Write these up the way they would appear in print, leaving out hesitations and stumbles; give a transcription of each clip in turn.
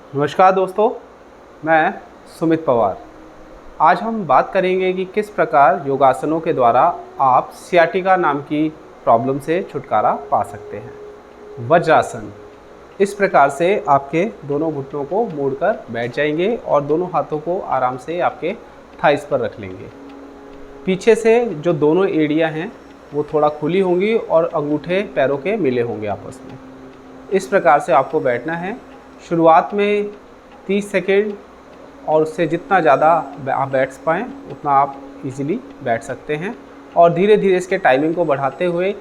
नमस्कार दोस्तों, मैं सुमित पवार। आज हम बात करेंगे कि किस प्रकार योगासनों के द्वारा आप सियाटिका नाम की प्रॉब्लम से छुटकारा पा सकते हैं। वज्रासन। इस प्रकार से आपके दोनों घुटनों को मोड़कर बैठ जाएंगे और दोनों हाथों को आराम से आपके थाइस पर रख लेंगे। पीछे से जो दोनों एड़ियां हैं वो थोड़ा खुली होंगी और अंगूठे पैरों के मिले होंगे आपस में। इस प्रकार से आपको बैठना है। शुरुआत में 30 सेकेंड और उससे जितना ज़्यादा आप बैठ पाएँ उतना आप इजीली बैठ सकते हैं और धीरे धीरे इसके टाइमिंग को बढ़ाते हुए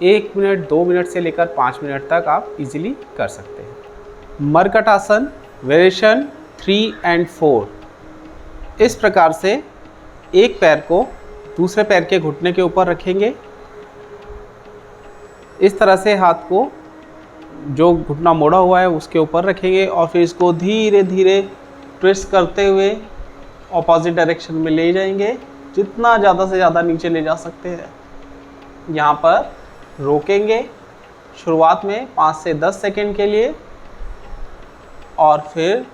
1 मिनट 2 मिनट से लेकर 5 मिनट तक आप इजीली कर सकते हैं। मरकटासन वेरिएशन 3 और 4। इस प्रकार से एक पैर को दूसरे पैर के घुटने के ऊपर रखेंगे। इस तरह से हाथ को जो घुटना मोड़ा हुआ है उसके ऊपर रखेंगे और फिर इसको धीरे धीरे प्रेस करते हुए ऑपोजिट डायरेक्शन में ले जाएंगे, जितना ज़्यादा से ज़्यादा नीचे ले जा सकते हैं। यहाँ पर रोकेंगे शुरुआत में 5 से 10 सेकेंड के लिए और फिर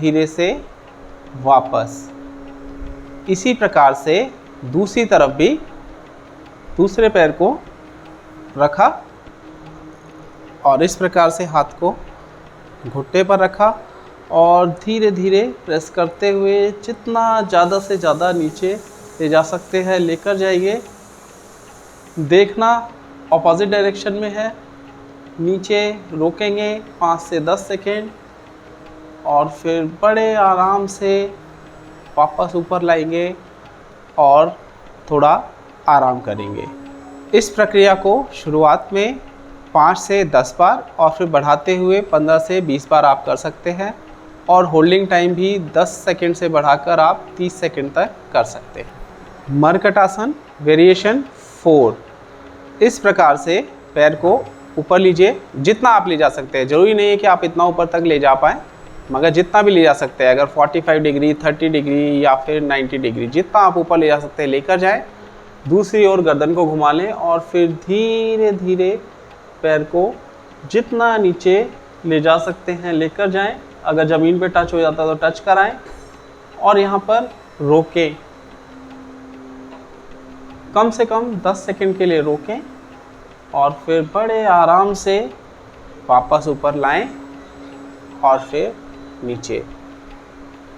धीरे से वापस। इसी प्रकार से दूसरी तरफ भी दूसरे पैर को रखा और इस प्रकार से हाथ को घुटने पर रखा और धीरे धीरे प्रेस करते हुए जितना ज़्यादा से ज़्यादा नीचे ले जा सकते हैं लेकर जाइए। देखना ऑपोजिट डायरेक्शन में है। नीचे रोकेंगे 5 से 10 सेकेंड और फिर बड़े आराम से वापस ऊपर लाएंगे और थोड़ा आराम करेंगे। इस प्रक्रिया को शुरुआत में 5 से 10 बार और फिर बढ़ाते हुए 15 से 20 बार आप कर सकते हैं और होल्डिंग टाइम भी 10 सेकेंड से बढ़ाकर आप 30 सेकेंड तक कर सकते हैं। मरकटासन वेरिएशन 4। इस प्रकार से पैर को ऊपर लीजिए, जितना आप ले जा सकते हैं। ज़रूरी नहीं है कि आप इतना ऊपर तक ले जा पाएँ, मगर जितना भी ले जा सकते हैं। अगर 45 डिग्री, 30 डिग्री या फिर 90 डिग्री, जितना आप ऊपर ले जा सकते हैं लेकर जाएँ। दूसरी ओर गर्दन को घुमा लें और फिर धीरे धीरे पैर को जितना नीचे ले जा सकते हैं लेकर जाएं। अगर ज़मीन पे टच हो जाता है तो टच कराएं और यहाँ पर रोकें। कम से कम 10 सेकंड के लिए रोकें और फिर बड़े आराम से वापस ऊपर लाएं और फिर नीचे।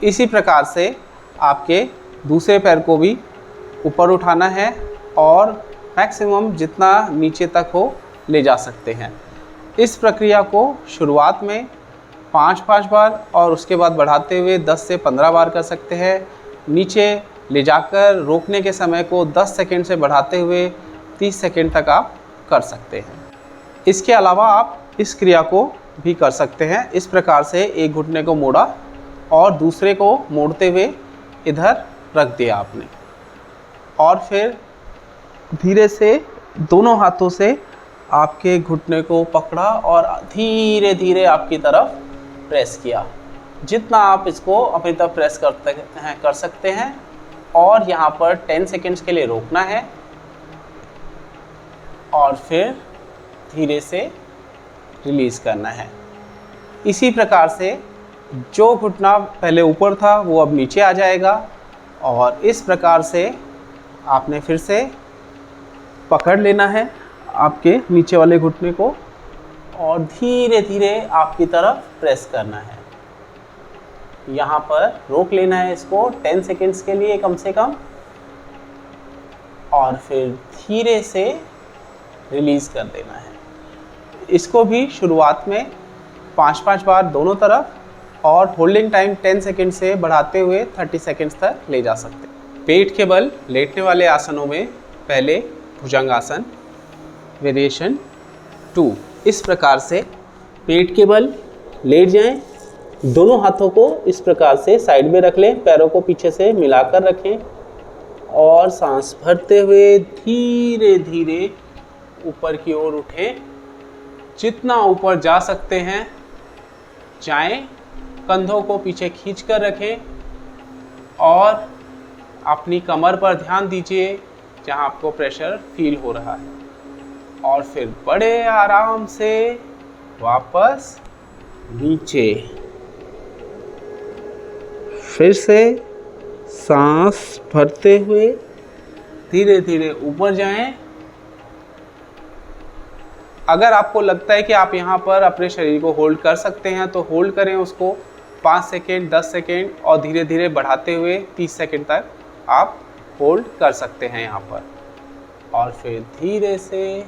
इसी प्रकार से आपके दूसरे पैर को भी ऊपर उठाना है और मैक्सिमम जितना नीचे तक हो ले जा सकते हैं। इस प्रक्रिया को शुरुआत में 5-5 बार और उसके बाद बढ़ाते हुए 10 से 15 बार कर सकते हैं। नीचे ले जाकर रोकने के समय को 10 सेकेंड से बढ़ाते हुए 30 सेकेंड तक आप कर सकते हैं। इसके अलावा आप इस क्रिया को भी कर सकते हैं। इस प्रकार से एक घुटने को मोड़ा और दूसरे को मोड़ते हुए इधर रख दिया आपने और फिर धीरे से दोनों हाथों से आपके घुटने को पकड़ा और धीरे धीरे आपकी तरफ प्रेस किया। जितना आप इसको अपनी तरफ प्रेस कर सकते हैं और यहाँ पर 10 सेकेंड्स के लिए रोकना है और फिर धीरे से रिलीज़ करना है। इसी प्रकार से जो घुटना पहले ऊपर था वो अब नीचे आ जाएगा और इस प्रकार से आपने फिर से पकड़ लेना है आपके नीचे वाले घुटने को और धीरे धीरे आपकी तरफ प्रेस करना है। यहाँ पर रोक लेना है इसको 10 सेकेंड्स के लिए कम से कम और फिर धीरे से रिलीज़ कर देना है। इसको भी शुरुआत में 5-5 बार दोनों तरफ और होल्डिंग टाइम 10 सेकेंड से बढ़ाते हुए 30 सेकेंड्स तक ले जा सकते हैं। पेट के बल लेटने वाले आसनों में पहले भुजंगासन वेरिएशन 2। इस प्रकार से पेट के बल लेट जाएं, दोनों हाथों को इस प्रकार से साइड में रख लें, पैरों को पीछे से मिलाकर रखें और सांस भरते हुए धीरे धीरे ऊपर की ओर उठें। जितना ऊपर जा सकते हैं जाएं। कंधों को पीछे खींच कर रखें और अपनी कमर पर ध्यान दीजिए जहां आपको प्रेशर फील हो रहा है और फिर बड़े आराम से वापस नीचे। फिर से सांस भरते हुए धीरे धीरे ऊपर जाएं। अगर आपको लगता है कि आप यहाँ पर अपने शरीर को होल्ड कर सकते हैं तो होल्ड करें उसको 5 सेकेंड, 10 सेकेंड और धीरे धीरे बढ़ाते हुए 30 सेकेंड तक आप होल्ड कर सकते हैं यहाँ पर। और फिर धीरे से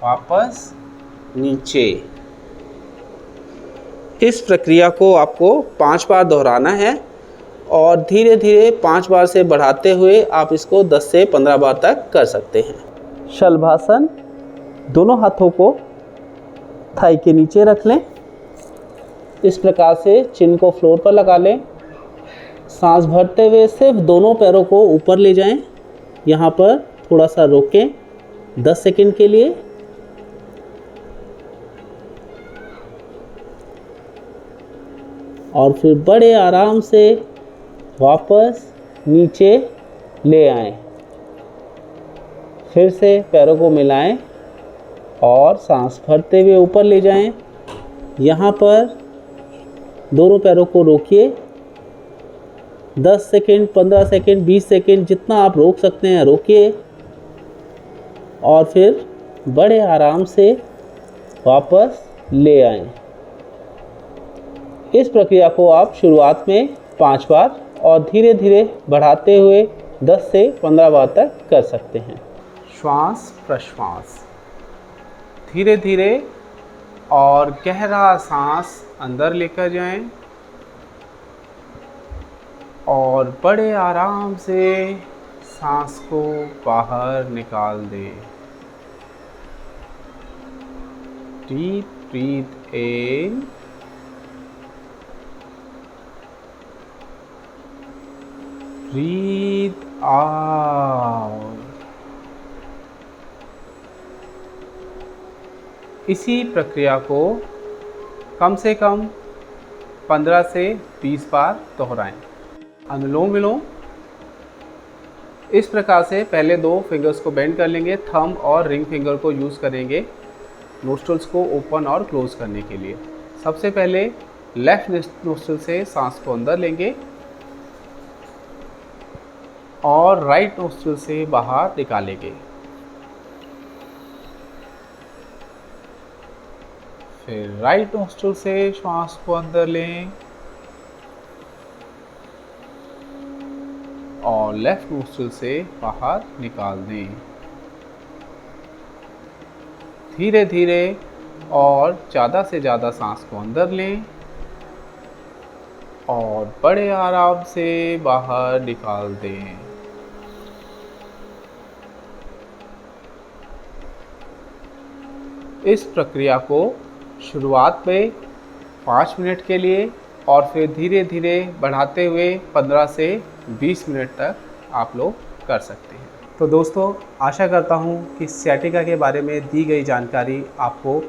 वापस नीचे। इस प्रक्रिया को आपको 5 बार दोहराना है और धीरे धीरे 5 बार से बढ़ाते हुए आप इसको 10 से 15 बार तक कर सकते हैं। शलभासन, दोनों हाथों को थाई के नीचे रख लें। इस प्रकार से चिन को फ्लोर पर लगा लें। सांस भरते हुए सिर्फ दोनों पैरों को ऊपर ले जाएं। यहाँ पर थोड़ा सा रोकें 10 सेकंड के लिए। और फिर बड़े आराम से वापस नीचे ले आएं। फिर से पैरों को मिलाएं और सांस भरते हुए ऊपर ले जाएं। यहाँ पर दोनों पैरों को रोकिए 10 सेकेंड, 15 सेकेंड, 20 सेकेंड, जितना आप रोक सकते हैं रोकिए। और फिर बड़े आराम से वापस ले आएं। इस प्रक्रिया को आप शुरुआत में 5 बार और धीरे धीरे बढ़ाते हुए 10 से 15 बार तक कर सकते हैं। श्वास प्रश्वास, धीरे धीरे और गहरा सांस अंदर लेकर जाएं और बड़े आराम से सांस को बाहर निकाल दें। डीप ब्रीथ इन, ब्रीथ आउट। इसी प्रक्रिया को कम से कम 15 से 20 बार दोहराएं। अनुलोम विलोम, इस प्रकार से पहले 2 फिंगर्स को बेंड कर लेंगे। थंब और रिंग फिंगर को यूज़ करेंगे नोस्ट्रल्स को ओपन और क्लोज करने के लिए। सबसे पहले लेफ्ट नोस्ट्रल से सांस को अंदर लेंगे और राइट नोस्ट्रल से बाहर निकालेंगे। फिर राइट नोस्ट्रल से श्वास को अंदर लें और लेफ्ट नोस्ट्रल से बाहर निकाल दें। धीरे धीरे और ज़्यादा से ज़्यादा सांस को अंदर लें और बड़े आराम से बाहर निकाल दें। इस प्रक्रिया को शुरुआत में 5 मिनट के लिए और फिर धीरे धीरे बढ़ाते हुए 15 से 20 मिनट तक आप लोग कर सकते हैं। तो दोस्तों, आशा करता हूँ कि सियाटिका के बारे में दी गई जानकारी आपको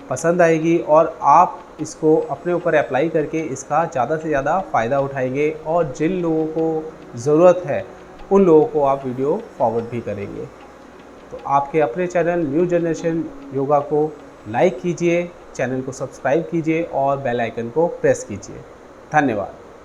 पसंद आएगी और आप इसको अपने ऊपर अप्लाई करके इसका ज़्यादा से ज़्यादा फ़ायदा उठाएंगे और जिन लोगों को ज़रूरत है उन लोगों को आप वीडियो फॉरवर्ड भी करेंगे। तो आपके अपने चैनल न्यू जनरेशन योगा को लाइक कीजिए, चैनल को सब्सक्राइब कीजिए और बेल आइकन को प्रेस कीजिए। धन्यवाद।